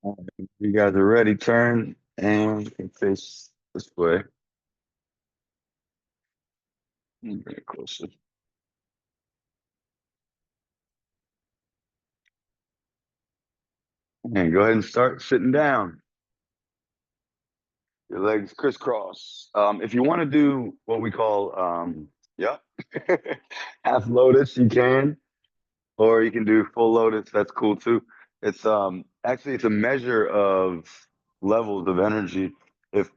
All right, you guys are ready, turn and face this way. Bring it closer. And go ahead and start sitting down. Your legs crisscross. If you want to do what we call, yeah, half lotus, you can, or you can do full lotus. That's cool too. It's actually it's a measure of levels of energy. If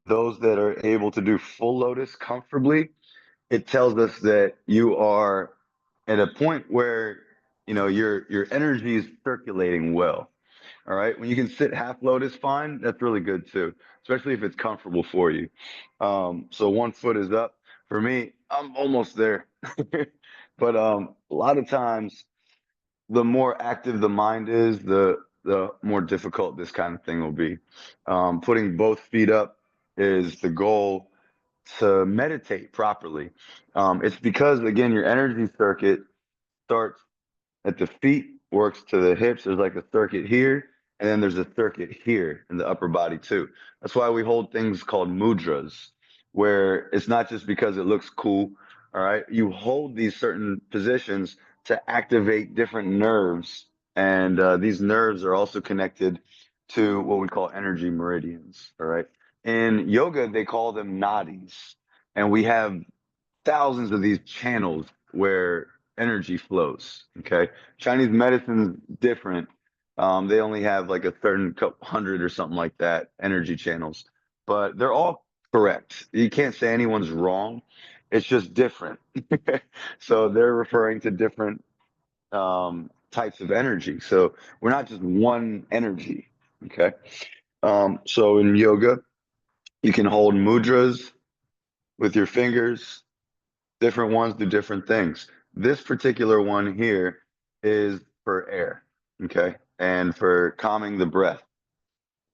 those that are able to do full lotus comfortably, it tells us that you are at a point where your energy is circulating well. All right. When you can sit half lotus fine, that's really good too, especially if it's comfortable for you. So one foot is up. For me, I'm almost there. But a lot of times, the more active the mind is, the more difficult this kind of thing will be. Putting both feet up is the goal to meditate properly. It's because, again, your energy circuit starts at the feet, works to the hips. There's like a circuit here, and then there's a circuit here in the upper body too. That's why we hold things called mudras, where it's not just because it looks cool. All right, you hold these certain positions to activate different nerves, and these nerves are also connected to what we call energy meridians. All right, in yoga they call them nadis, and we have thousands of these channels where energy flows. Okay. Chinese medicine's different. They only have like a certain couple hundred or something like that energy channels, but they're all correct. You can't say anyone's wrong. It's just different. So they're referring to different types of energy. So we're not just one energy. Okay. So in yoga, you can hold mudras with your fingers. Different ones do different things. This particular one here is for air, okay, and for calming the breath.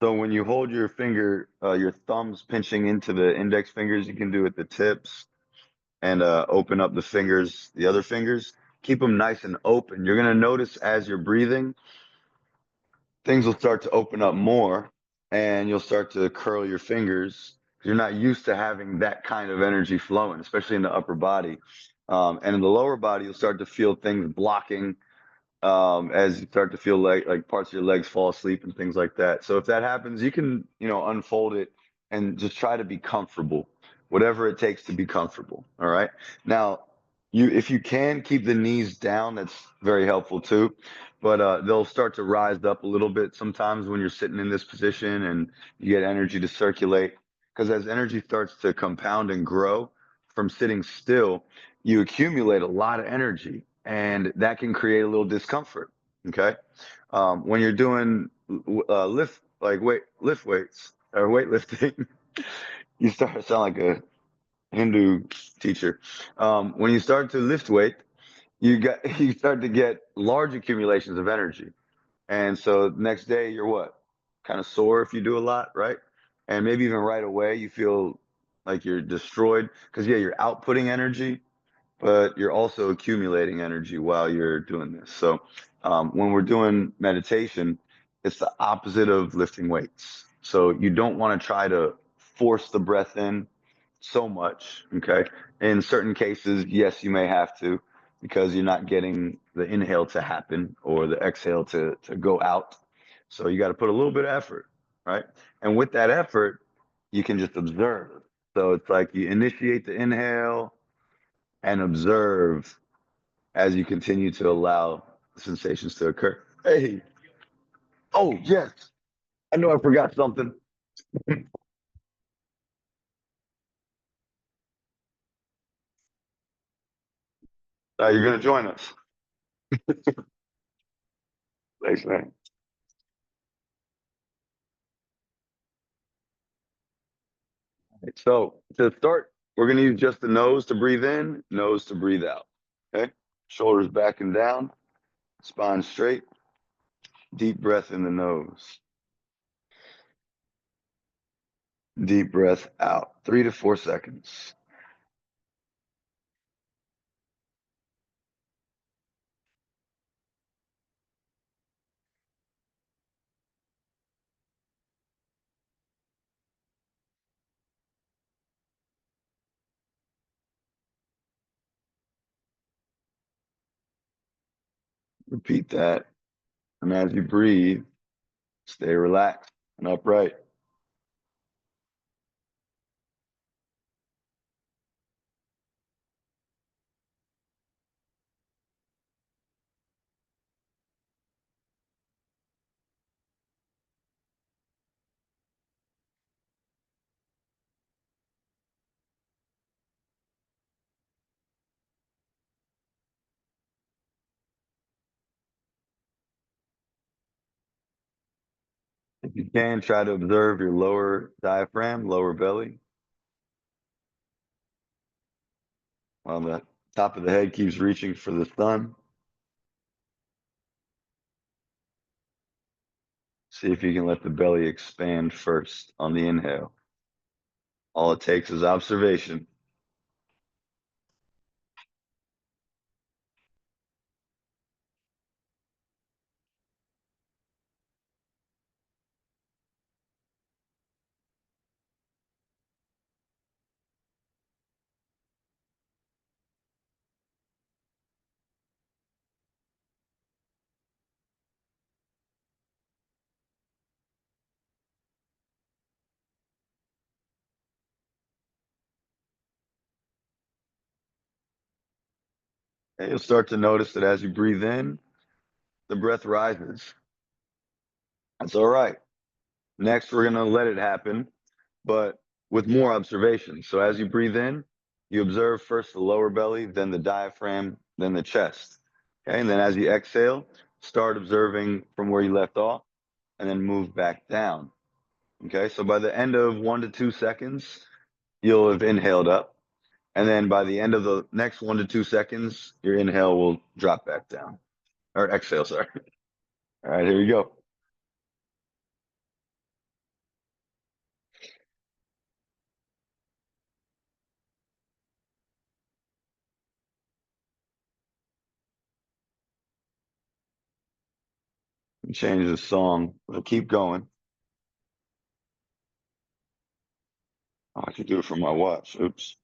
So when you hold your finger, your thumbs pinching into the index fingers, you can do it the tips and open up the fingers, the other fingers. Keep them nice and open. You're gonna notice as you're breathing, things will start to open up more and you'll start to curl your fingers. You're not used to having that kind of energy flowing, especially in the upper body. And in the lower body, you'll start to feel things blocking as you start to feel like parts of your legs fall asleep and things like that. So if that happens, you can, unfold it and just try to be comfortable, whatever it takes to be comfortable. All right. Now, if you can keep the knees down, that's very helpful too. But they'll start to rise up a little bit sometimes when you're sitting in this position and you get energy to circulate. Because as energy starts to compound and grow from sitting still, you accumulate a lot of energy and that can create a little discomfort. Okay. When you're doing lift weights or weightlifting, you start to sound like a Hindu teacher. When you start to lift weight, you start to get large accumulations of energy. And so next day you're what? Kind of sore if you do a lot, right? And maybe even right away you feel like you're destroyed because yeah, you're outputting energy, but you're also accumulating energy while you're doing this. So when we're doing meditation, it's the opposite of lifting weights. So you don't want to try to force the breath in so much. Okay. In certain cases, yes, you may have to because you're not getting the inhale to happen or the exhale to go out. So you got to put a little bit of effort, right? And with that effort, you can just observe. So it's like you initiate the inhale and observe as you continue to allow sensations to occur. Hey, oh, yes, I know I forgot something. You're going to join us. Thanks, man. So to start, we're going to use just the nose to breathe in, nose to breathe out. Okay. Shoulders back and down, spine straight, deep breath in the nose, deep breath out, 3 to 4 seconds. Repeat that. And as you breathe, stay relaxed and upright. If you can, try to observe your lower diaphragm, lower belly, while the top of the head keeps reaching for the sun. See if you can let the belly expand first on the inhale. All it takes is observation. And you'll start to notice that as you breathe in, the breath rises. That's all right. Next, we're going to let it happen, but with more observation. So as you breathe in, you observe first the lower belly, then the diaphragm, then the chest. Okay. And then as you exhale, start observing from where you left off and then move back down. Okay. So by the end of 1 to 2 seconds, you'll have inhaled up. And then by the end of the next 1 to 2 seconds, your inhale will drop back down or exhale. Sorry. All right. Here we go. Change the song. We'll keep going. Oh, I could do it from my watch. Oops.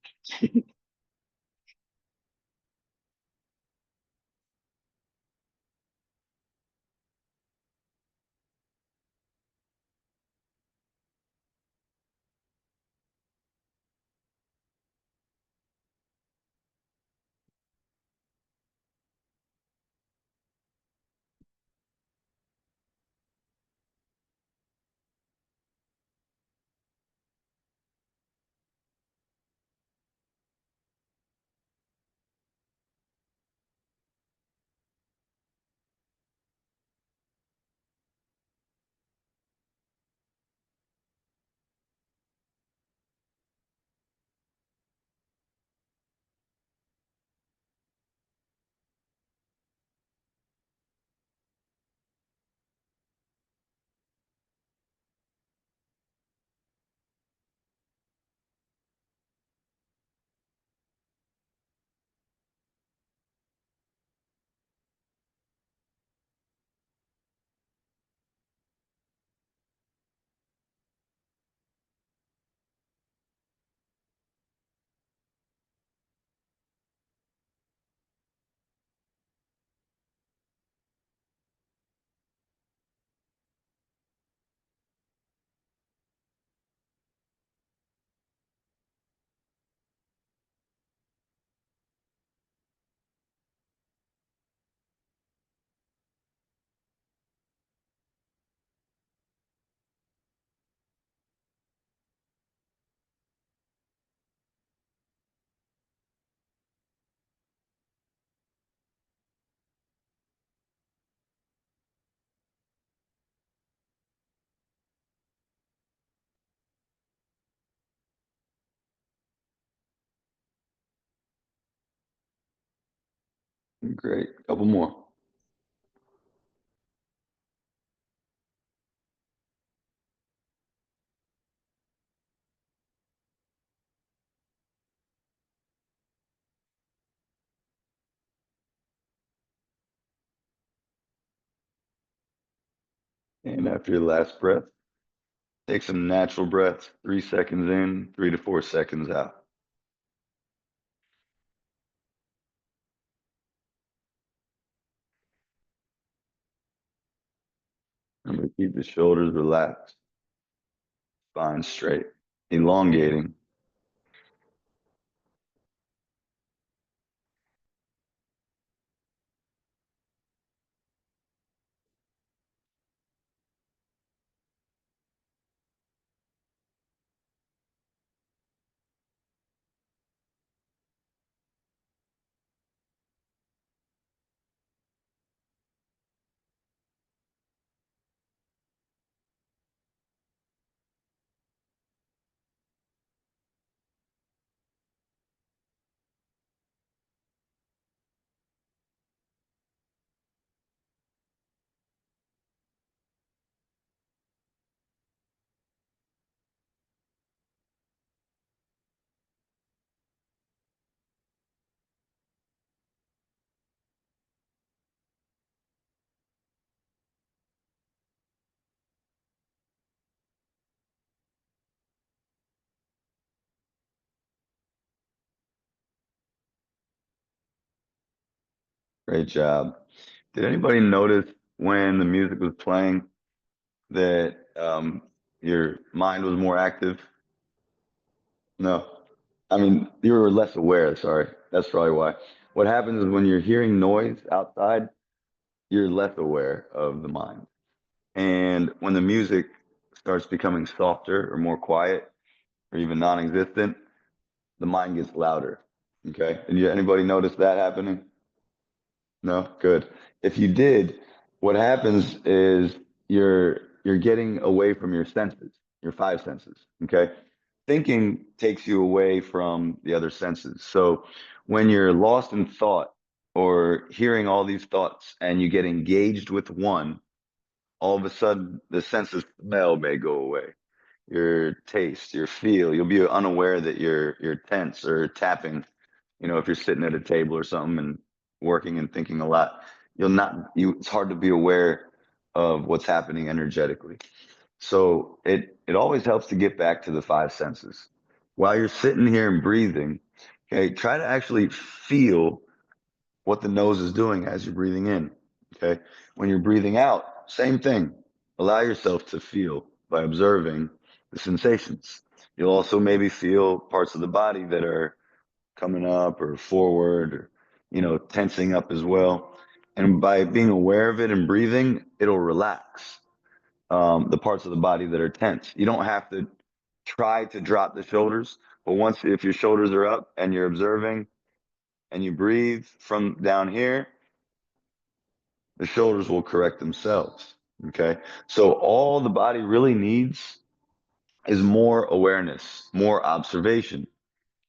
Great. Couple more. And after your last breath, take some natural breaths. 3 seconds in, 3 to 4 seconds out. Remember, keep the shoulders relaxed, spine straight, elongating. Great job. Did anybody notice when the music was playing that your mind was more active? No. I mean, you were less aware, sorry. That's probably why. What happens is when you're hearing noise outside, you're less aware of the mind. And when the music starts becoming softer or more quiet or even non-existent, the mind gets louder. Okay. Did anybody notice that happening? No? Good. If you did, what happens is you're getting away from your senses, your five senses. Okay. Thinking takes you away from the other senses. So when you're lost in thought or hearing all these thoughts and you get engaged with one, all of a sudden the sense of smell may go away. Your taste, your feel, you'll be unaware that you're tense or tapping. You know, if you're sitting at a table or something and working and thinking a lot, you'll not you it's hard to be aware of what's happening energetically. So it always helps to get back to the five senses. While you're sitting here and breathing, okay, try to actually feel what the nose is doing as you're breathing in. Okay. When you're breathing out, same thing. Allow yourself to feel by observing the sensations. You'll also maybe feel parts of the body that are coming up or forward or, tensing up as well. And by being aware of it and breathing, it'll relax the parts of the body that are tense. You don't have to try to drop the shoulders, but if your shoulders are up and you're observing and you breathe from down here, the shoulders will correct themselves. Okay. So all the body really needs is more awareness, more observation,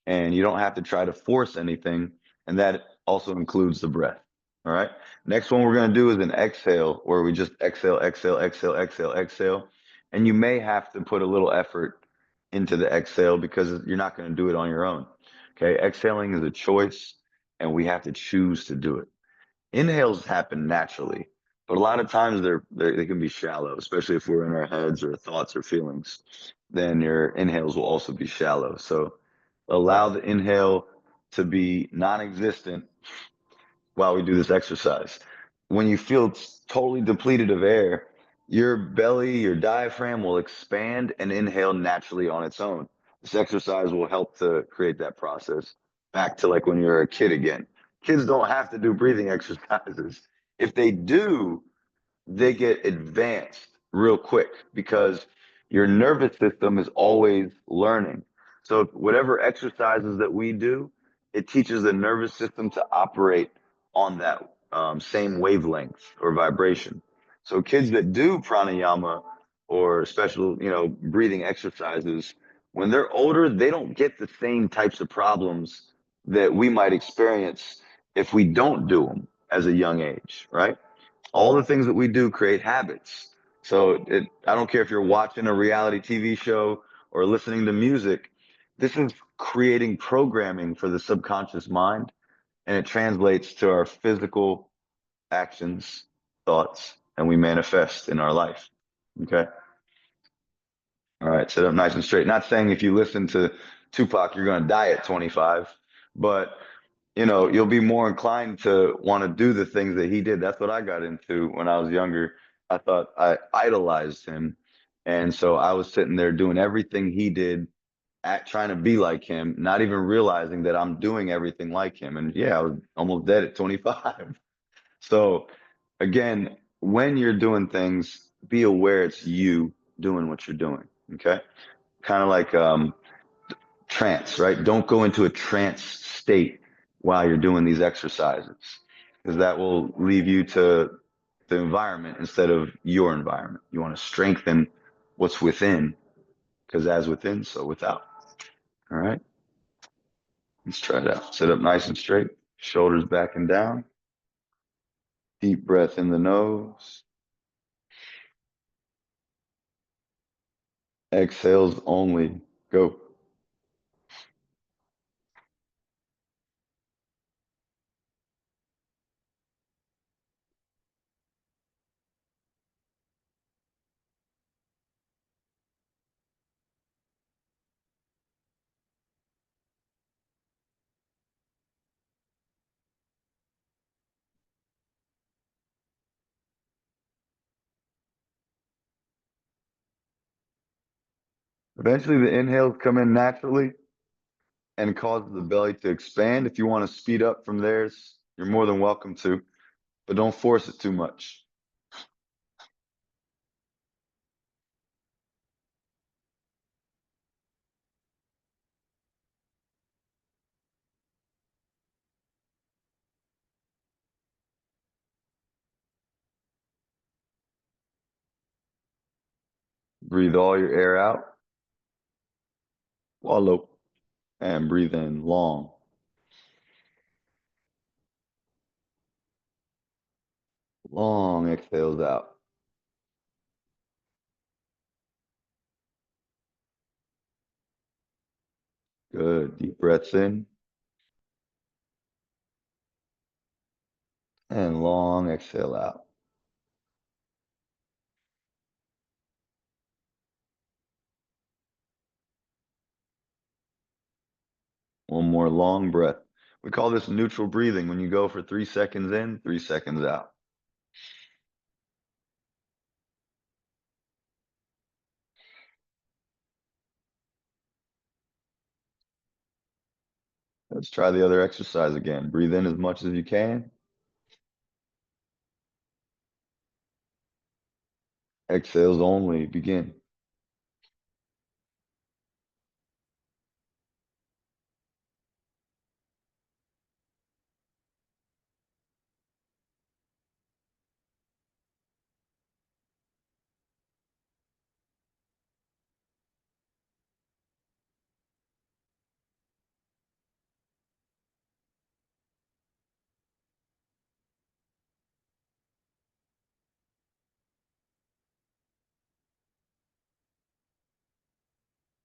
and you don't have to try to force anything. And that also includes the breath. All right. Next one we're going to do is an exhale where we just exhale, exhale, exhale, exhale, exhale. And you may have to put a little effort into the exhale because you're not going to do it on your own. Okay. Exhaling is a choice and we have to choose to do it. Inhales happen naturally, but a lot of times they can be shallow, especially if we're in our heads or thoughts or feelings. Then your inhales will also be shallow. So allow the inhale to be non-existent while we do this exercise. When you feel totally depleted of air, your belly, your diaphragm will expand and inhale naturally on its own. This exercise will help to create that process back to like when you're a kid again. Kids don't have to do breathing exercises. If they do, they get advanced real quick because your nervous system is always learning. So whatever exercises that we do, it teaches the nervous system to operate on that same wavelength or vibration. So kids that do pranayama or special, breathing exercises, when they're older, they don't get the same types of problems that we might experience if we don't do them as a young age, right? All the things that we do create habits. So I don't care if you're watching a reality TV show or listening to music, this is creating programming for the subconscious mind and it translates to our physical actions, thoughts, and we manifest in our life. Okay. All right. Sit up nice and straight. Not saying if you listen to Tupac, you're going to die at 25, but you'll be more inclined to want to do the things that he did. That's what I got into when I was younger. I thought I idolized him. And so I was sitting there doing everything he did, at trying to be like him, not even realizing that I'm doing everything like him. And yeah, I was almost dead at 25. So again, when you're doing things, be aware it's you doing what you're doing. Okay. Kind of like trance, right? Don't go into a trance state while you're doing these exercises, because that will leave you to the environment instead of your environment. You want to strengthen what's within, because as within, so without. All right. Let's try it out. Sit up nice and straight, shoulders back and down. Deep breath in the nose. Exhales only. Go. Eventually, the inhales come in naturally and cause the belly to expand. If you want to speed up from theirs, you're more than welcome to, but don't force it too much. Breathe all your air out, swallow, and breathe in long. Long exhales out. Good. Deep breaths in and long exhale out. One more long breath. We call this neutral breathing when you go for 3 seconds in, 3 seconds out. Let's try the other exercise again. Breathe in as much as you can. Exhales only. Begin.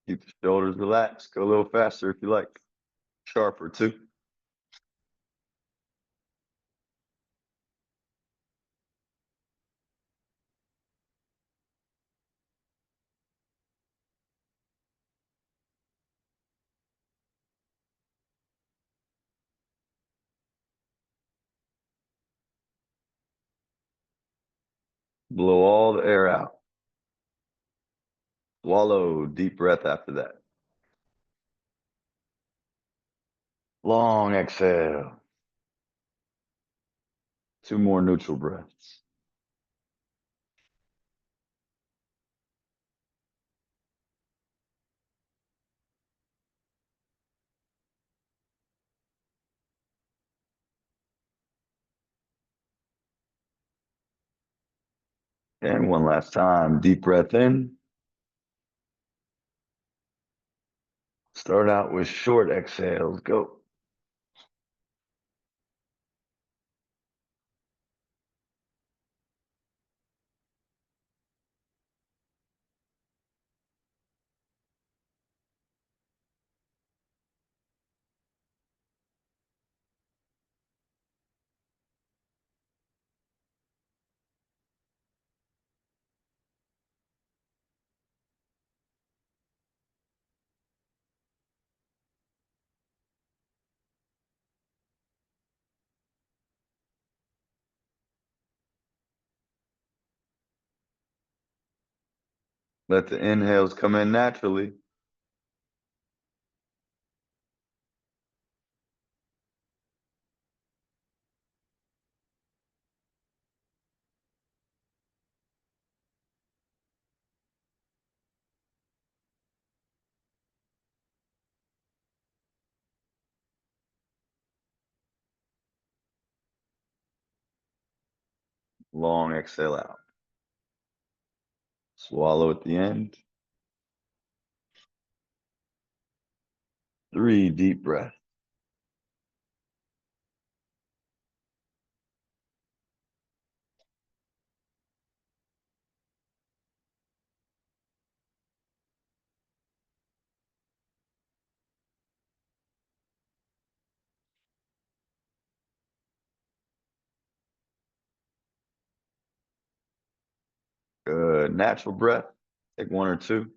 Keep the shoulders relaxed. Go a little faster if you like. Sharper too. Blow all the air out. Swallow. Deep breath after that. Long exhale. Two more neutral breaths. And one last time. Deep breath in. Start out with short exhales. Go. Let the inhales come in naturally. Long exhale out. Swallow at the end. 3 deep breaths. Good. Natural breath. Take 1 or 2.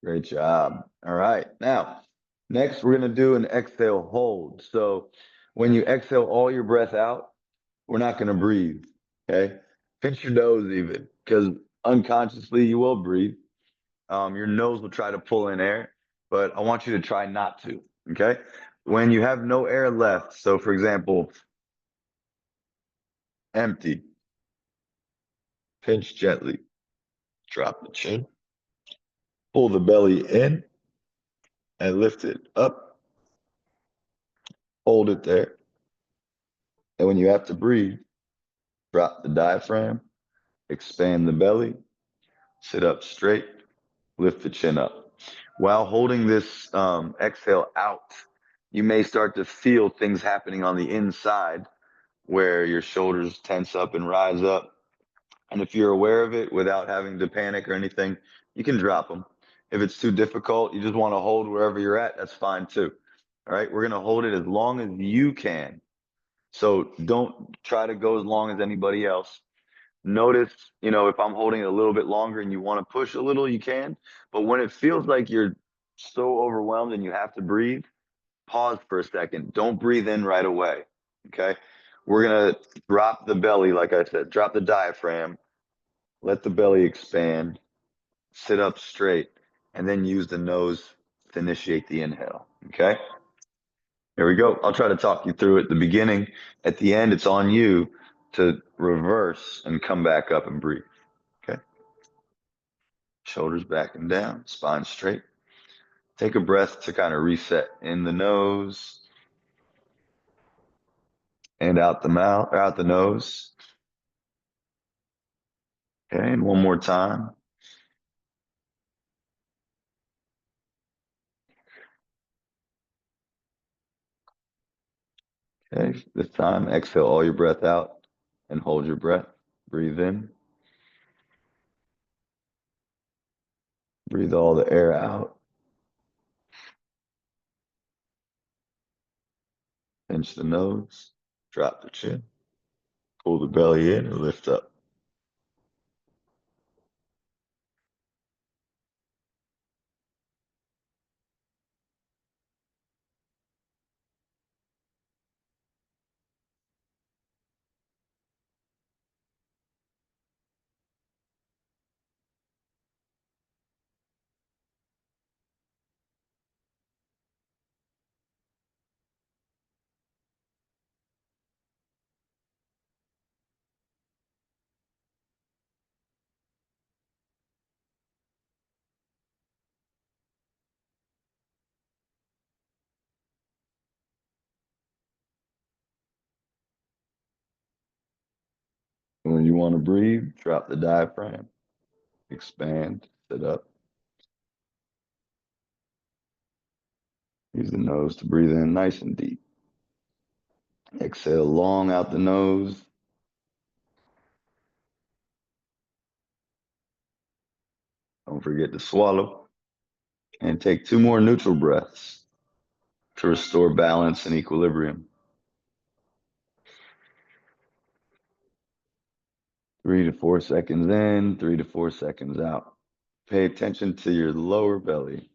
Great job. All right. Now, next we're going to do an exhale hold. So when you exhale all your breath out, we're not going to breathe. Okay. Pinch your nose even because unconsciously you will breathe. Your nose will try to pull in air, but I want you to try not to. Okay. When you have no air left, so for example, empty, pinch gently, drop the chin, pull the belly in and lift it up, hold it there. And when you have to breathe, drop the diaphragm, expand the belly, sit up straight, lift the chin up. While holding this exhale out, you may start to feel things happening on the inside where your shoulders tense up and rise up. And if you're aware of it without having to panic or anything, you can drop them. If it's too difficult, you just want to hold wherever you're at, that's fine too. All right, we're going to hold it as long as you can. So don't try to go as long as anybody else. Notice, if I'm holding it a little bit longer and you want to push a little, you can. But when it feels like you're so overwhelmed and you have to breathe, pause for a second. Don't breathe in right away. Okay. We're going to drop the belly, like I said, drop the diaphragm, let the belly expand, sit up straight, and then use the nose to initiate the inhale. Okay. Here we go. I'll try to talk you through it. The beginning, at the end, it's on you to reverse and come back up and breathe. Okay. Shoulders back and down, spine straight. Take a breath to kind of reset in the nose and out the mouth, out the nose. Okay. And one more time. Okay. This time, exhale all your breath out and hold your breath. Breathe in. Breathe all the air out. Pinch the nose. Drop the chin. Pull the belly in and lift up. And when you want to breathe, drop the diaphragm. Expand. Sit up. Use the nose to breathe in nice and deep. Exhale long out the nose. Don't forget to swallow. And take 2 more neutral breaths to restore balance and equilibrium. 3 to 4 seconds in, 3 to 4 seconds out. Pay attention to your lower belly.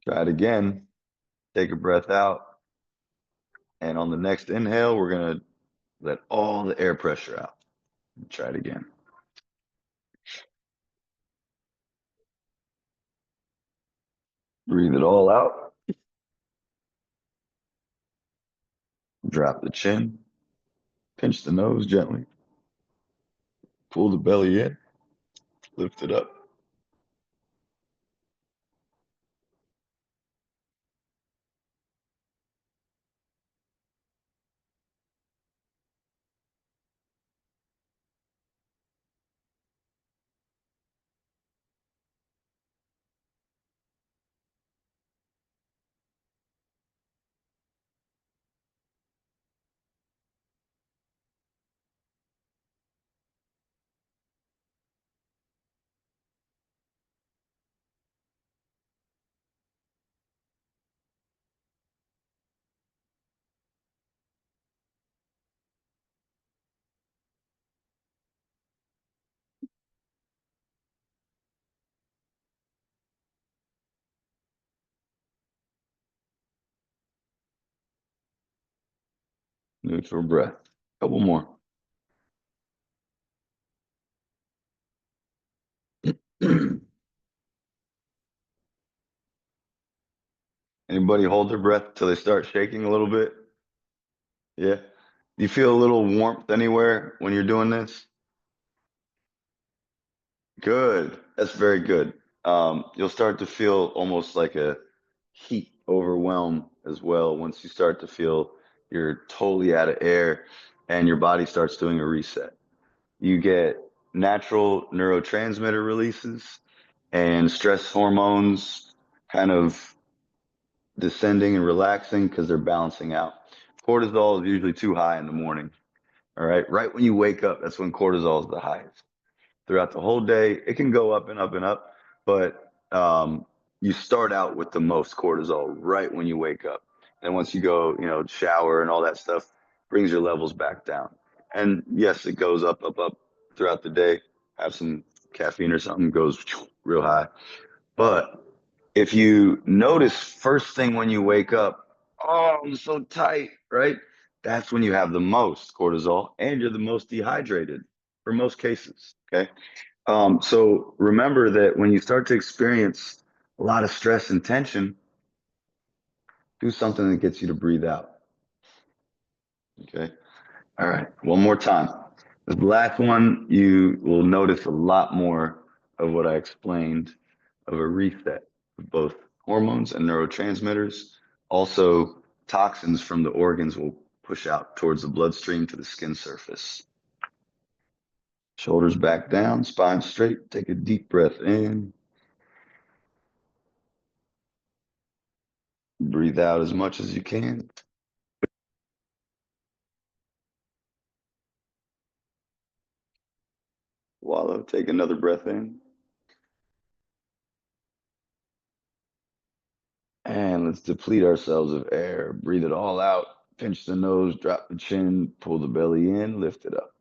Try it again. Take a breath out. And on the next inhale, we're going to let all the air pressure out. Try it again. Breathe it all out. Drop the chin. Pinch the nose gently. Pull the belly in. Lift it up. Neutral breath. Couple more. Anybody hold their breath till they start shaking a little bit? Yeah. Do you feel a little warmth anywhere when you're doing this? Good. That's very good. You'll start to feel almost like a heat overwhelm as well once you start to feel you're totally out of air and your body starts doing a reset. You get natural neurotransmitter releases and stress hormones kind of descending and relaxing because they're balancing out. Cortisol is usually too high in the morning. All right. Right when you wake up, that's when cortisol is the highest. Throughout the whole day, it can go up and up and up, but you start out with the most cortisol right when you wake up. And once you go, shower and all that stuff, brings your levels back down. And yes, it goes up, up, up throughout the day. Have some caffeine or something, goes real high. But if you notice first thing when you wake up, oh, I'm so tight, right? That's when you have the most cortisol and you're the most dehydrated for most cases. Okay. So remember that when you start to experience a lot of stress and tension, do something that gets you to breathe out. Okay. All right. One more time. The last one, you will notice a lot more of what I explained of a reset of both hormones and neurotransmitters. Also, toxins from the organs will push out towards the bloodstream to the skin surface. Shoulders back down, spine straight. Take a deep breath in. Breathe out as much as you can. Wallow. Take another breath in. And let's deplete ourselves of air. Breathe it all out. Pinch the nose, drop the chin, pull the belly in, lift it up.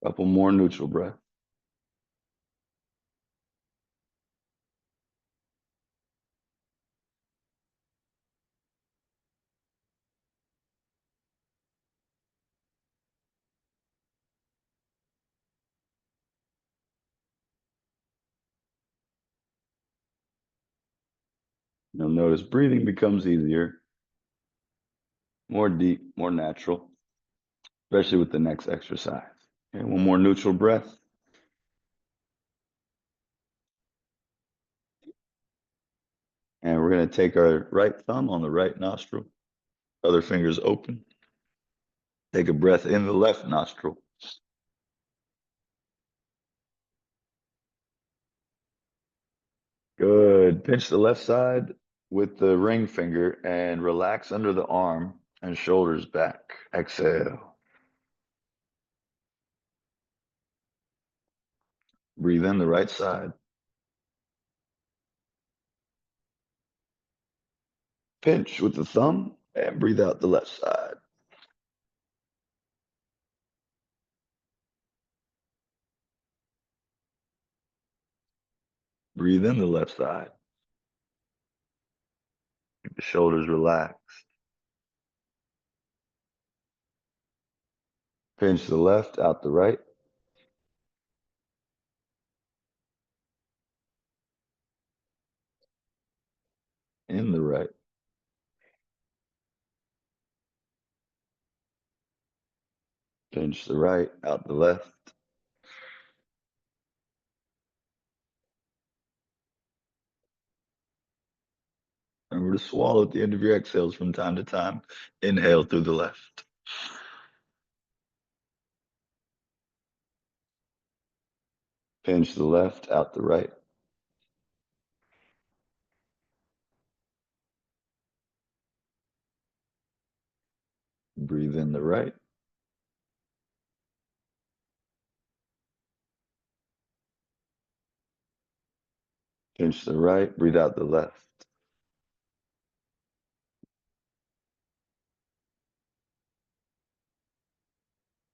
Couple more neutral breath. You'll notice breathing becomes easier, more deep, more natural, especially with the next exercise. Okay, one more neutral breath. And we're going to take our right thumb on the right nostril, other fingers open. Take a breath in the left nostril. Good. Pinch the left side with the ring finger and relax under the arm and shoulders back. Exhale. Breathe in the right side. Pinch with the thumb and breathe out the left side. Breathe in the left side. Keep the shoulders relaxed. Pinch the left, out the right. In the right. Pinch the right, out the left. Remember to swallow at the end of your exhales from time to time. Inhale through the left. Pinch the left, out the right. Breathe in the right. Pinch the right, breathe out the left.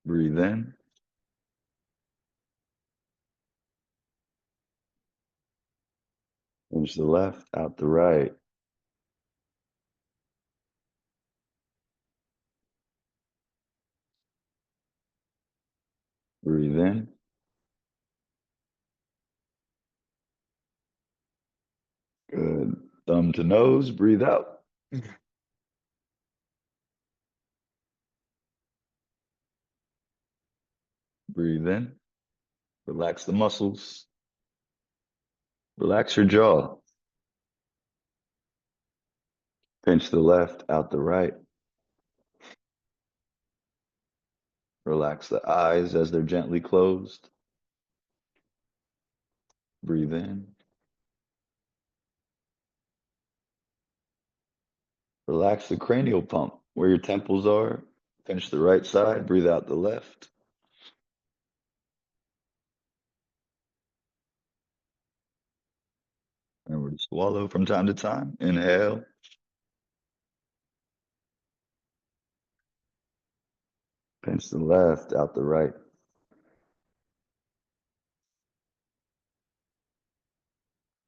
Breathe in. Pinch the left, out the right. Breathe in. Good. Thumb to nose, breathe out. Breathe in. Relax the muscles. Relax your jaw. Pinch the left, out the right. Relax the eyes as they're gently closed. Breathe in. Relax the cranial pump where your temples are. Pinch the right side, breathe out the left. Remember to swallow from time to time. Inhale. Pinch the left, out the right.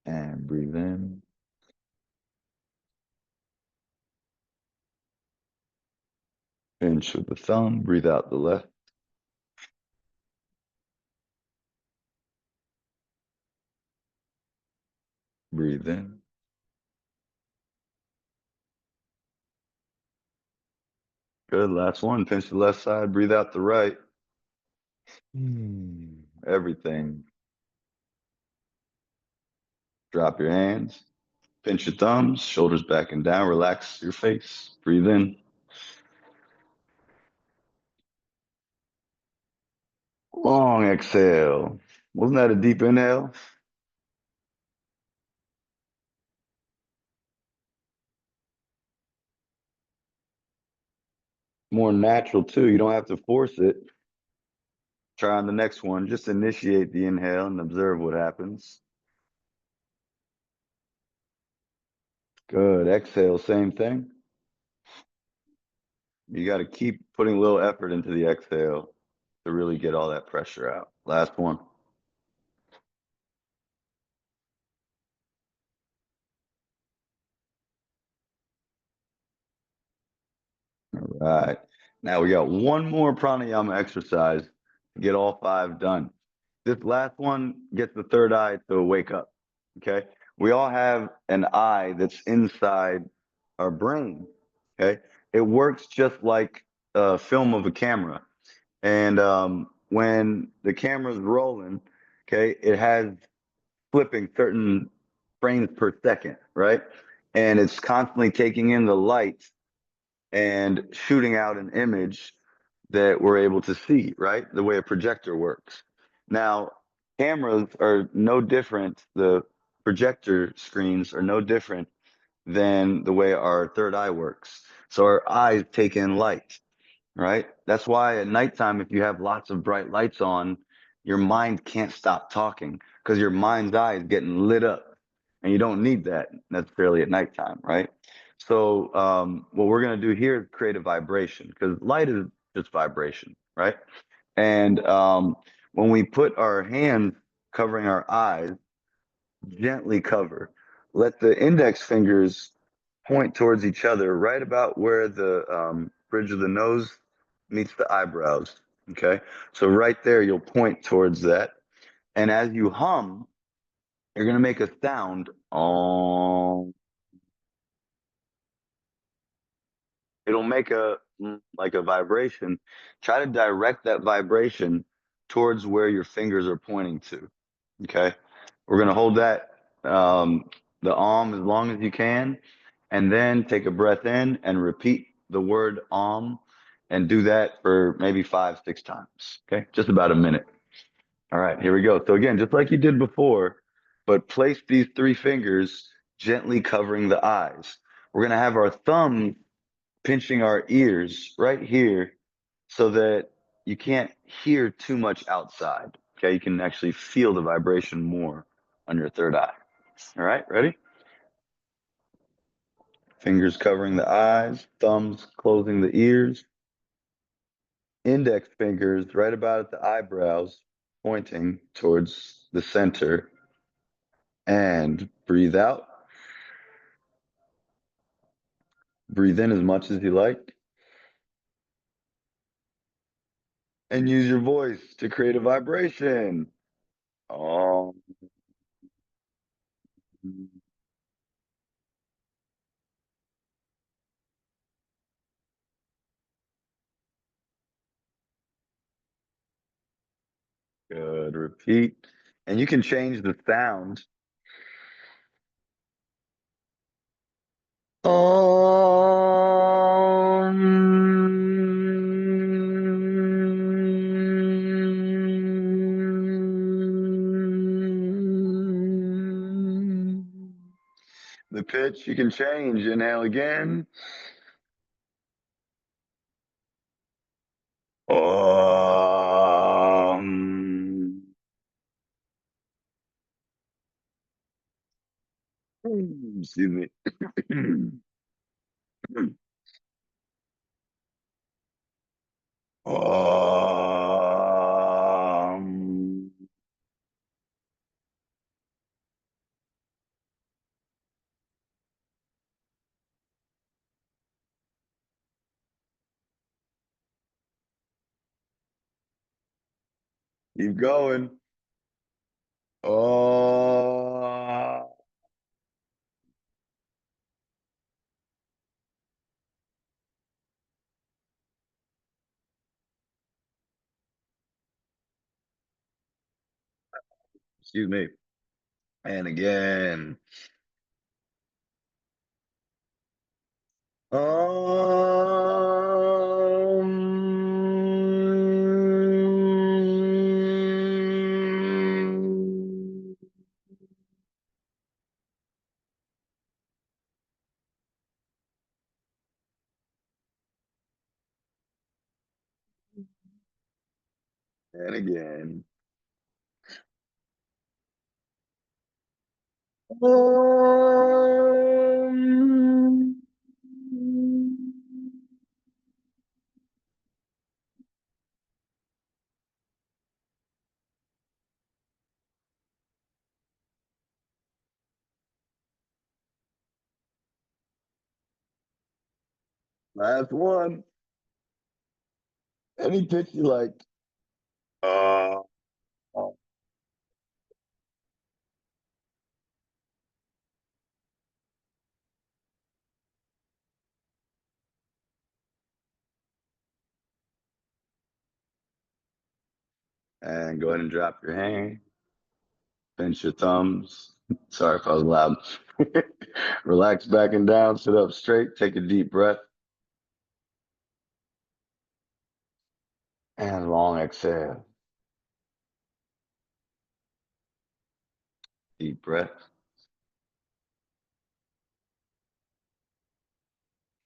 And breathe in. Pinch with the thumb, breathe out the left. Breathe in. Good. Last one. Pinch the left side, breathe out the right. Everything. Drop your hands. Pinch your thumbs, shoulders back and down. Relax your face. Breathe in. Long exhale. Wasn't that a deep inhale? More natural too. You don't have to force it. Try on the next one. Just initiate the inhale and observe what happens. Good. Exhale, same thing. You got to keep putting a little effort into the exhale. to really get all that pressure out. Last one. All right. Now we got one more pranayama exercise to get all five done. This last one gets the third eye to wake up. Okay. We all have an eye that's inside our brain. Okay. It works just like a film of a camera. And when the camera's rolling, okay, it has flipping certain frames per second, right? And it's constantly taking in the light and shooting out an image that we're able to see, right? The way a projector works. Now, cameras are no different, the projector screens are no different than the way our third eye works. So our eyes take in light, right? That's why at nighttime, if you have lots of bright lights on, your mind can't stop talking because your mind's eye is getting lit up, and you don't need that necessarily at nighttime, right? So, what we're going to do here is create a vibration because light is just vibration, right? And when we put our hands covering our eyes, gently cover, let the index fingers point towards each other right about where the bridge of the nose meets the eyebrows. Okay. So right there, you'll point towards that. And as you hum, you're going to make a sound. It'll make a like a vibration. Try to direct that vibration towards where your fingers are pointing to. Okay. We're going to hold that, um, the as long as you can, and then take a breath in and repeat the word and do that for maybe 5, 6 times. Okay. Just about a minute. All right. Here we go. So again, just like you did before, but place these three fingers gently covering the eyes. We're going to have our thumb pinching our ears right here so that you can't hear too much outside. Okay, you can actually feel the vibration more on your third eye. All right, ready? Fingers covering the eyes, thumbs closing the ears, index fingers right about at the eyebrows, pointing towards the center. And breathe out. Breathe in as much as you like. And use your voice to create a vibration. Oh. Good. Repeat. And you can change the sound. The pitch you can change. Inhale again. Om. Excuse me. Om. Keep going. Om. Excuse me. And again. And again. Last one. Any pitch you like. Uh, and go ahead and drop your hand. Pinch your thumbs. Sorry if I was loud. Relax back and down. Sit up straight. Take a deep breath. And long exhale. Deep breath.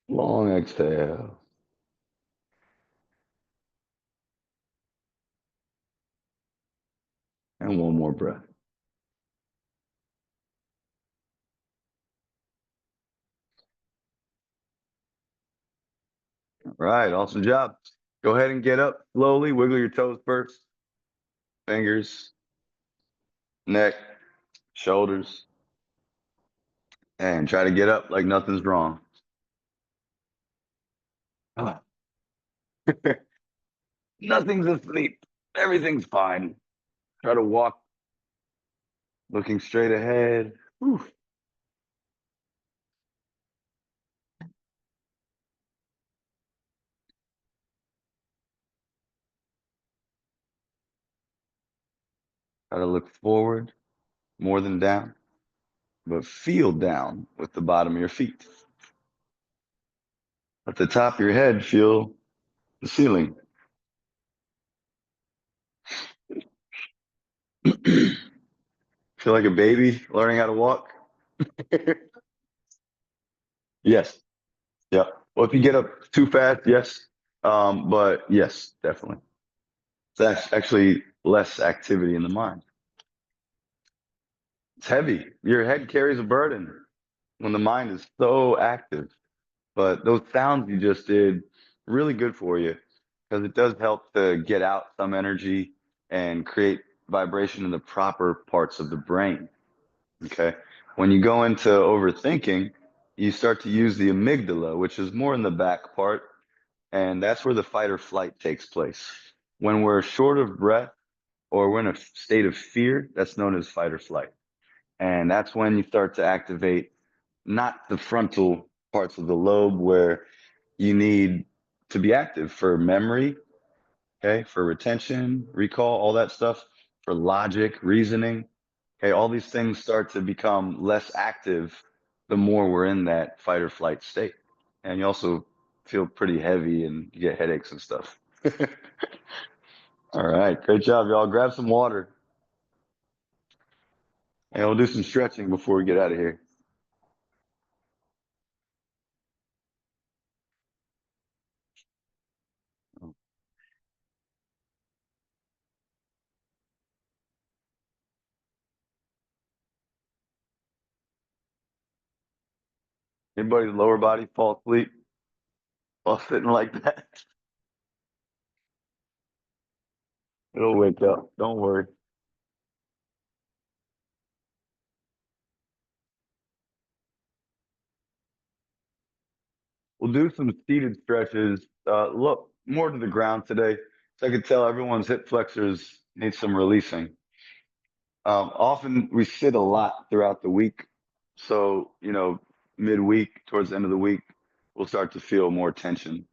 Long exhale. And one more breath. All right. Awesome job. Go ahead and get up slowly. Wiggle your toes first. Fingers, neck, shoulders. And try to get up like nothing's wrong. Ah. Nothing's asleep. Everything's fine. Try to walk looking straight ahead. Whew. Try to look forward more than down, but feel down with the bottom of your feet. At the top of your head, feel the ceiling. Feel like a baby learning how to walk? Yes. Yeah. Well, if you get up too fast, yes. But yes, definitely. That's actually less activity in the mind. It's heavy. Your head carries a burden when the mind is so active. But those sounds you just did, really good for you because it does help to get out some energy and create vibration in the proper parts of the brain. Okay. When you go into overthinking, you start to use the amygdala, which is more in the back part, and that's where the fight or flight takes place. When we're short of breath or we're in a state of fear, that's known as fight or flight. And that's when you start to activate not the frontal parts of the lobe where you need to be active for memory, okay, for retention, recall, all that stuff, for logic, reasoning. Okay, all these things start to become less active the more we're in that fight or flight state. And you also feel pretty heavy and you get headaches and stuff. All right, great job, y'all. Grab some water and we'll do some stretching before we get out of here. Anybody's lower body fall asleep while sitting like that? It'll wake up. Don't worry. We'll do some seated stretches. Look more to the ground today. So I can tell everyone's hip flexors need some releasing. Often we sit a lot throughout the week. So, midweek, towards the end of the week, we'll start to feel more tension.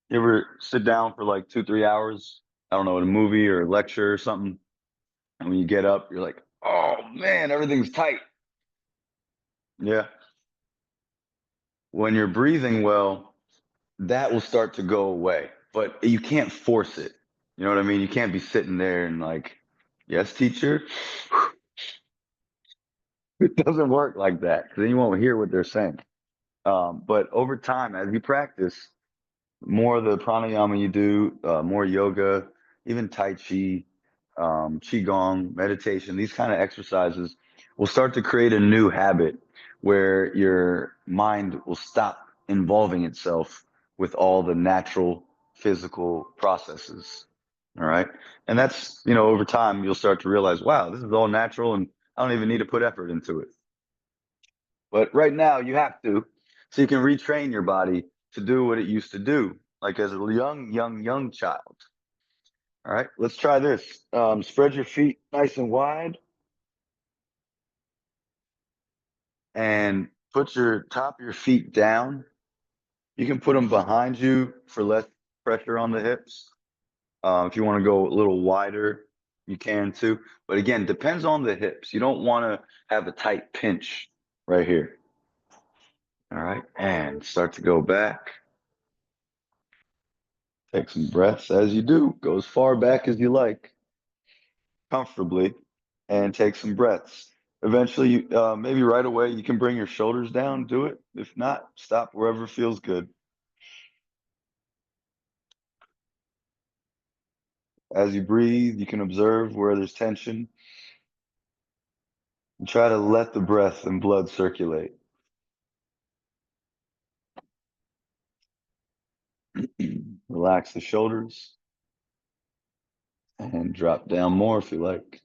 You ever sit down for like 2, 3 hours? I don't know, in a movie or a lecture or something. And when you get up, you're like, oh man, everything's tight. Yeah. When you're breathing well, that will start to go away, but you can't force it. You know what I mean? You can't be sitting there and like, yes, teacher. It doesn't work like that because then you won't hear what they're saying. But over time, as you practice, more of the pranayama you do, more yoga, even tai chi, qigong, meditation, these kind of exercises will start to create a new habit where your mind will stop involving itself with all the natural physical processes. All right. And that's, over time, you'll start to realize, wow, this is all natural and I don't even need to put effort into it. But right now you have to, so you can retrain your body to do what it used to do, like as a young child. All right, let's try this. Spread your feet nice and wide and put your top of your feet down. You can put them behind you for less pressure on the hips. If you want to go a little wider, you can too. But again, depends on the hips. You don't want to have a tight pinch right here. All right, and start to go back. Take some breaths as you do. Go as far back as you like, comfortably, and take some breaths. Eventually, maybe right away, you can bring your shoulders down. Do it. If not, stop wherever feels good. As you breathe, you can observe where there's tension and try to let the breath and blood circulate. Relax the shoulders and drop down more if you like.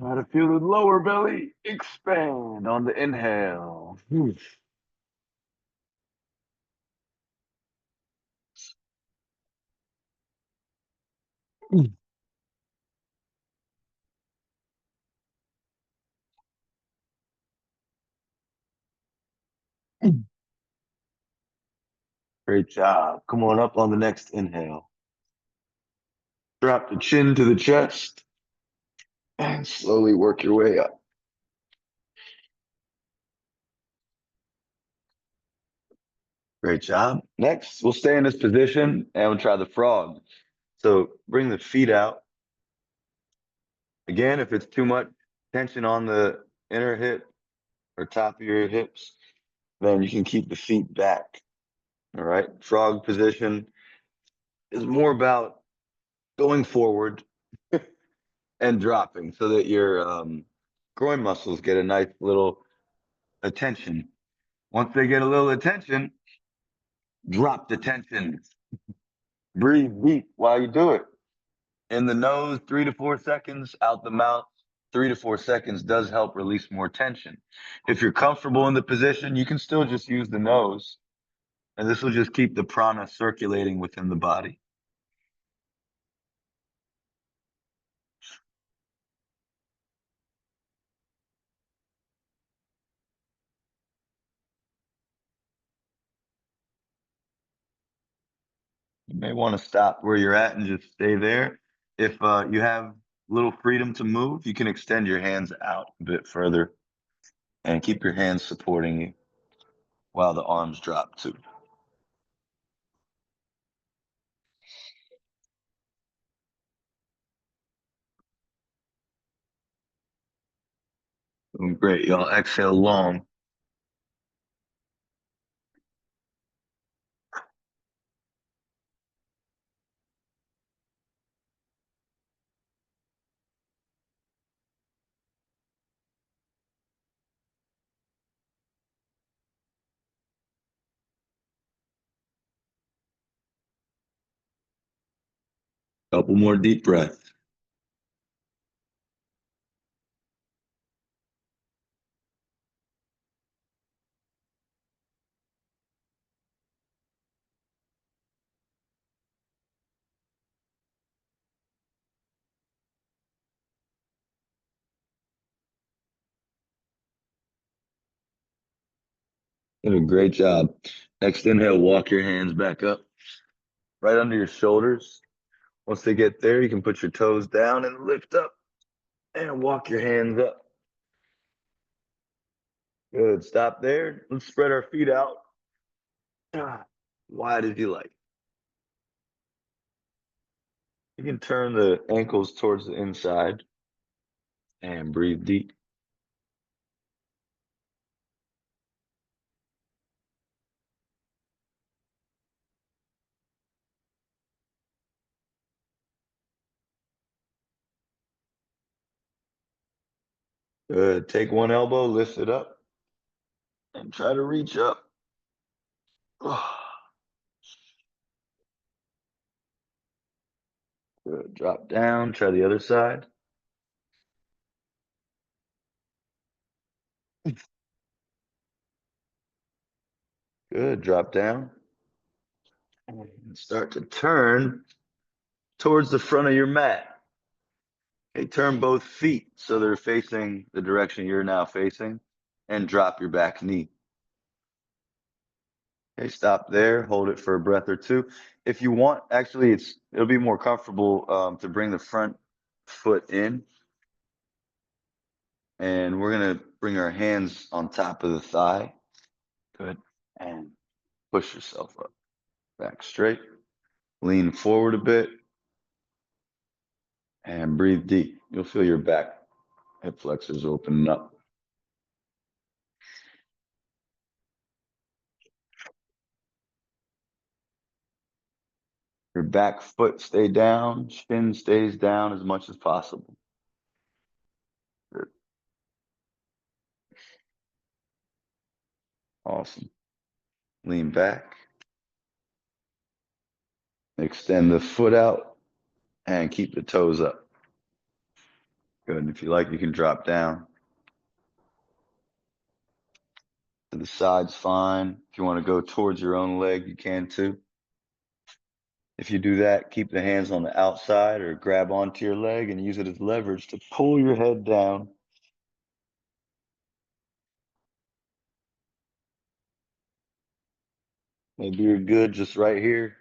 Try to feel the lower belly expand on the inhale. Great job. Come on up on the next inhale. Drop the chin to the chest and slowly work your way up. Great job. Next, we'll stay in this position and we'll try the frog. So bring the feet out. Again, if it's too much tension on the inner hip or top of your hips, then you can keep the feet back. All right. Frog position is more about going forward and dropping so that your groin muscles get a nice little attention. Once they get a little attention, drop the tension. Breathe deep while you do it. In the nose, 3 to 4 seconds. Out the mouth, 3 to 4 seconds does help release more tension. If you're comfortable in the position, you can still just use the nose, and this will just keep the prana circulating within the body. You may want to stop where you're at and just stay there. If you have little freedom to move, you can extend your hands out a bit further and keep your hands supporting you while the arms drop too. Great. Y'all exhale long. Couple more deep breaths. You did a great job. Next inhale, walk your hands back up right under your shoulders. Once they get there, you can put your toes down and lift up and walk your hands up. Good. Stop there. Let's spread our feet out wide as you like. You can turn the ankles towards the inside and breathe deep. Good. Take one elbow, lift it up, and try to reach up. Good. Drop down. Try the other side. Good. Drop down. And start to turn towards the front of your mat. Okay, turn both feet so they're facing the direction you're now facing and drop your back knee. Okay, stop there, hold it for a breath or two. If you want, actually, it'll be more comfortable to bring the front foot in, and we're gonna bring our hands on top of the thigh. Good. And push yourself up, back straight. Lean forward a bit and breathe deep. You'll feel your back hip flexors opening up. Your back foot stay down, shin stays down as much as possible. Good. Awesome. Lean back, extend the foot out, and keep the toes up. Good. And if you like, you can drop down. To the side's fine. If you want to go towards your own leg, you can too. If you do that, keep the hands on the outside or grab onto your leg and use it as leverage to pull your head down. Maybe you're good just right here.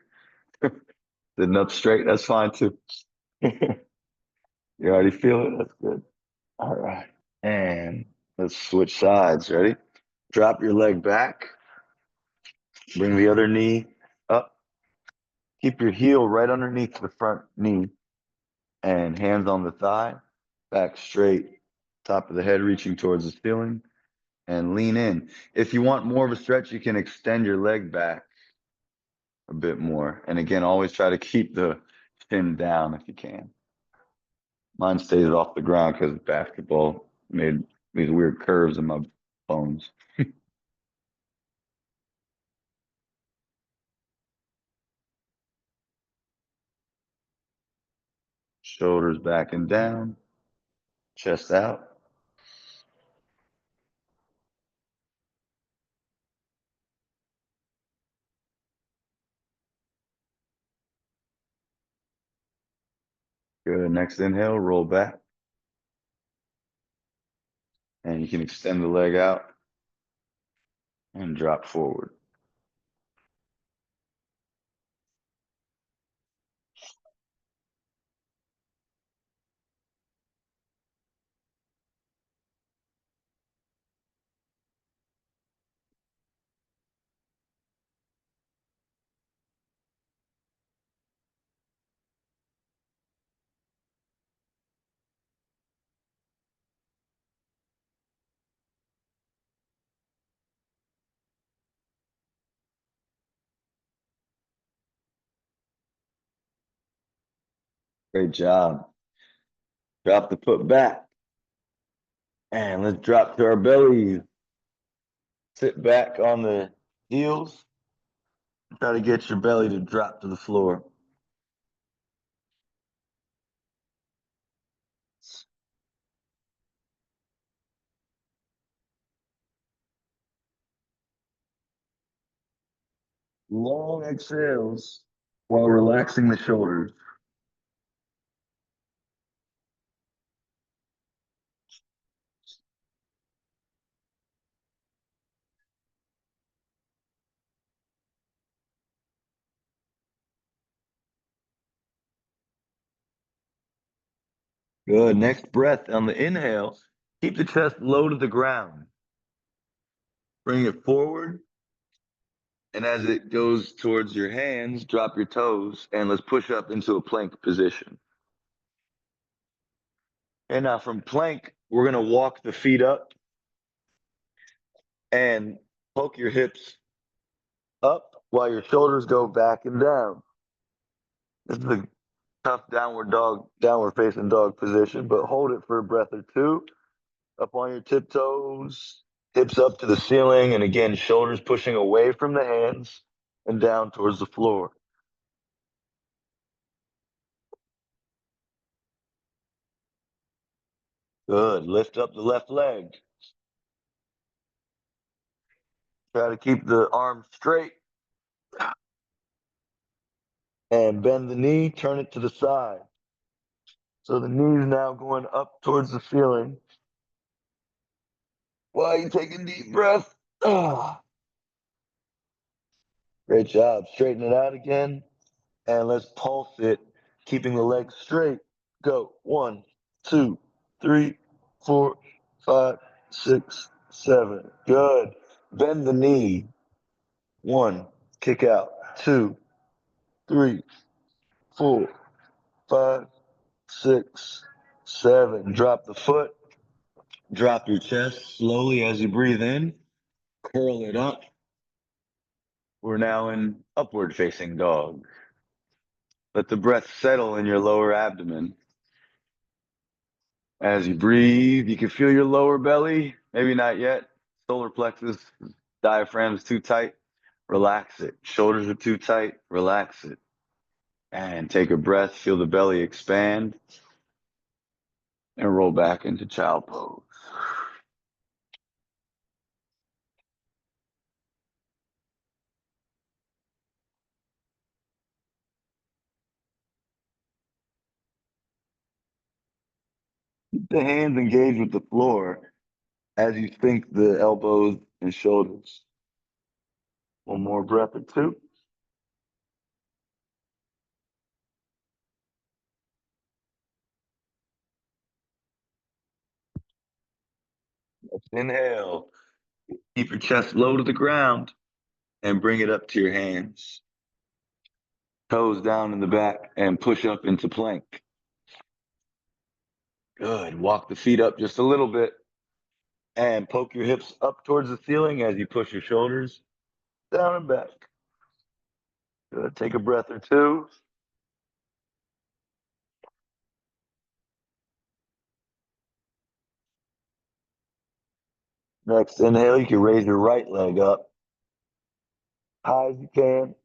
Sitting up straight, that's fine too. You already feel it? That's good. All right. And let's switch sides. Ready? Drop your leg back. Bring the other knee up. Keep your heel right underneath the front knee and hands on the thigh. Back straight. Top of the head reaching towards the ceiling and lean in. If you want more of a stretch, you can extend your leg back a bit more. And again, always try to keep the shin down if you can. Mine stays off the ground because basketball made these weird curves in my bones. Shoulders back and down, chest out. Good. Next inhale, roll back. And you can extend the leg out and drop forward. Great job. Drop the foot back. And let's drop to our bellies. Sit back on the heels. Try to get your belly to drop to the floor. Long exhales while relaxing the shoulders. Good. Next breath on the inhale. Keep the chest low to the ground. Bring it forward. And as it goes towards your hands, drop your toes and let's push up into a plank position. And now from plank, we're going to walk the feet up and poke your hips up while your shoulders go back and down. This is a tough downward facing dog position, but hold it for a breath or two. Up on your tiptoes, hips up to the ceiling, and again, shoulders pushing away from the hands and down towards the floor. Good. Lift up the left leg. Try to keep the arms straight and bend the knee, turn it to the side. So the knee is now going up towards the ceiling. While you take a deep breath. Ah, great job. Straighten it out again. And let's pulse it, keeping the legs straight. Go. 1, 2, 3, 4, 5, 6, 7. Good. Bend the knee. 1, kick out. 2, 3, 4, 5, 6, 7. Drop the foot. Drop your chest slowly as you breathe in. Curl it up. We're now in upward facing dog. Let the breath settle in your lower abdomen. As you breathe, you can feel your lower belly. Maybe not yet. Solar plexus, diaphragm's too tight. Relax it. Shoulders are too tight. Relax it. And take a breath. Feel the belly expand and roll back into child pose. Keep the hands engaged with the floor as you sink the elbows and shoulders. One more breath or two. Let's inhale. Keep your chest low to the ground and bring it up to your hands. Toes down in the back and push up into plank. Good. Walk the feet up just a little bit and poke your hips up towards the ceiling as you push your shoulders down and back. Good. Take a breath or two. Next inhale, you can raise your right leg up high as you can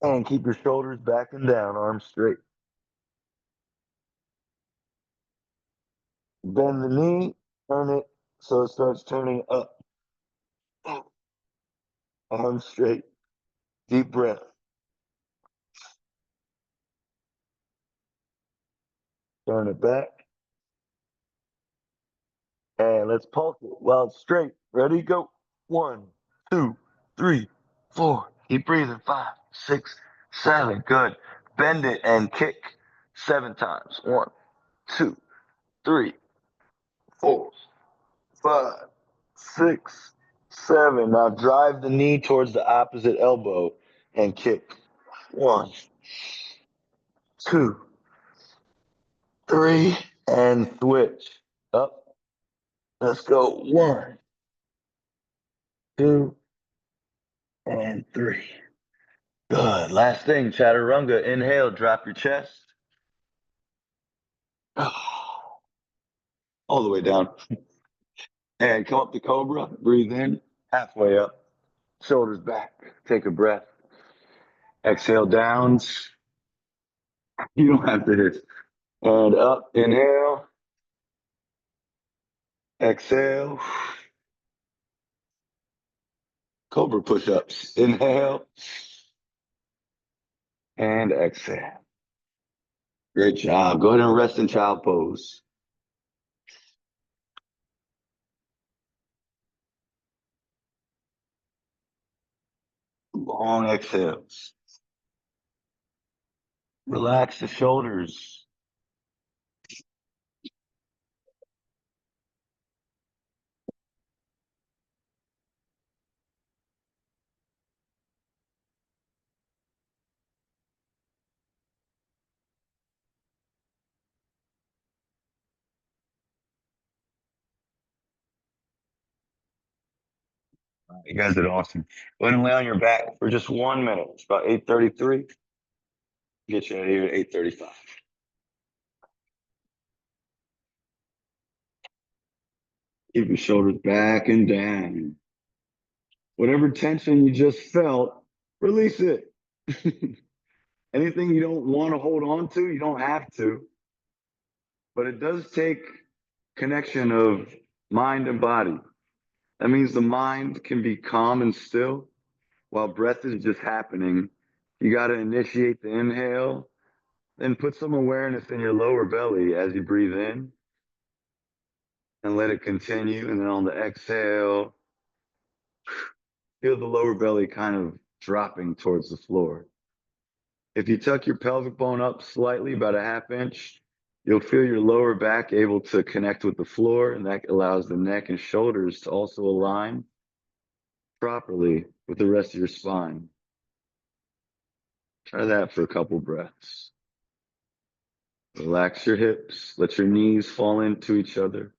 and keep your shoulders back and down, arms straight. Bend the knee, turn it so it starts turning up. Arms straight. Deep breath. Turn it back. And let's pulse it while it's straight. Ready? Go. 1, 2, 3, 4. Keep breathing. 5, 6, 7. Good. Bend it and kick 7 times. 1, 2, 3, 4, 5, 6, 7. Now drive the knee towards the opposite elbow and kick. 1, 2, 3, and switch. Up. Let's go. 1, 2, and 3. Good. Last thing, chaturanga. Inhale, drop your chest. All the way down. And come up to cobra. Breathe in. Halfway up. Shoulders back. Take a breath. Exhale down. You don't have to hit. And up. Inhale. Exhale. Cobra push-ups. Inhale. And exhale. Great job. Go ahead and rest in child pose. Long exhales. Relax the shoulders. You guys did awesome. Go ahead and lay on your back for just 1 minute. It's about 8:33. Get you out of here at 8:35. Keep your shoulders back and down. Whatever tension you just felt, release it. Anything you don't want to hold on to, you don't have to. But it does take connection of mind and body. That means the mind can be calm and still while breath is just happening. You got to initiate the inhale, then put some awareness in your lower belly as you breathe in and let it continue. And then on the exhale, feel the lower belly kind of dropping towards the floor. If you tuck your pelvic bone up slightly, about a half inch, you'll feel your lower back able to connect with the floor, and that allows the neck and shoulders to also align properly with the rest of your spine. Try that for a couple breaths. Relax your hips, let your knees fall into each other,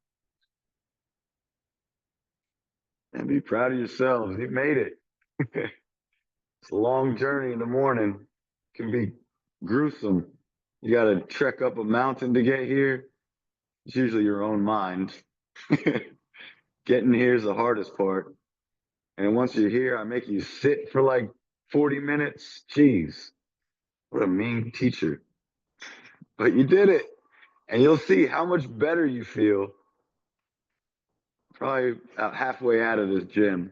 and be proud of yourselves. You made it. It's a long journey in the morning. It can be gruesome. You got to trek up a mountain to get here. It's usually your own mind. Getting here is the hardest part. And once you're here, I make you sit for like 40 minutes. Jeez, what a mean teacher. But you did it. And you'll see how much better you feel probably about halfway out of this gym.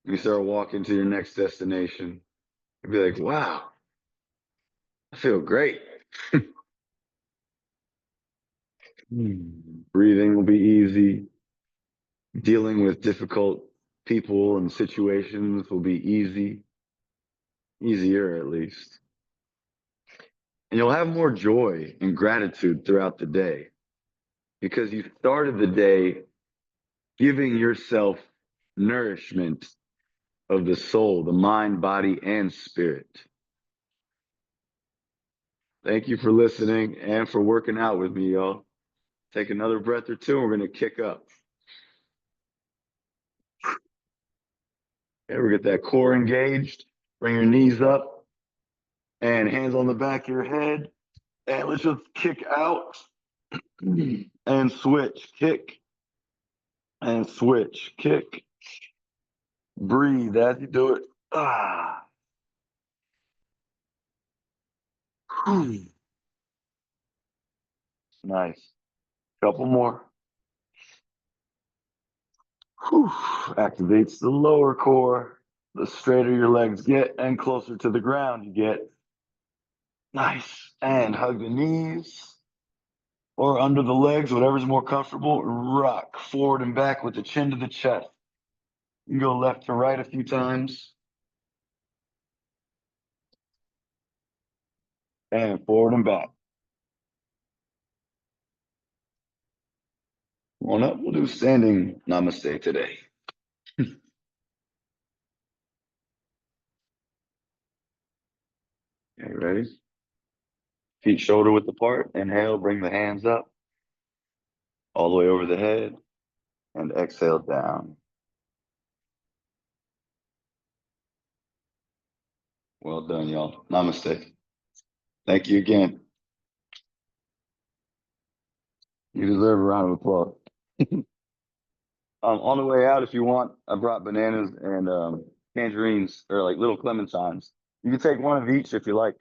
You start walking to your next destination. You'll be like, wow, I feel great. Breathing will be easy. Dealing with difficult people and situations will be easy, easier at least. And you'll have more joy and gratitude throughout the day because you started the day giving yourself nourishment of the soul, the mind, body, and spirit. Thank you for listening and for working out with me, y'all. Take another breath or two, and we're going to kick up. Okay, we get that core engaged. Bring your knees up and hands on the back of your head. And let's just kick out and switch. Kick and switch. Kick. Breathe as you do it. Ah. Nice. Couple more. Whew. Activates the lower core. The straighter your legs get and closer to the ground you get. Nice. And hug the knees or under the legs, whatever's more comfortable. Rock forward and back with the chin to the chest. You can go left to right a few times. And forward and back. Come on up. We'll do standing namaste today. Okay, ready? Feet shoulder width apart. Inhale, bring the hands up all the way over the head and exhale down. Well done, y'all. Namaste. Thank you again. You deserve a round of applause. On the way out, if you want, I brought bananas and tangerines or like little clementines. You can take one of each if you like.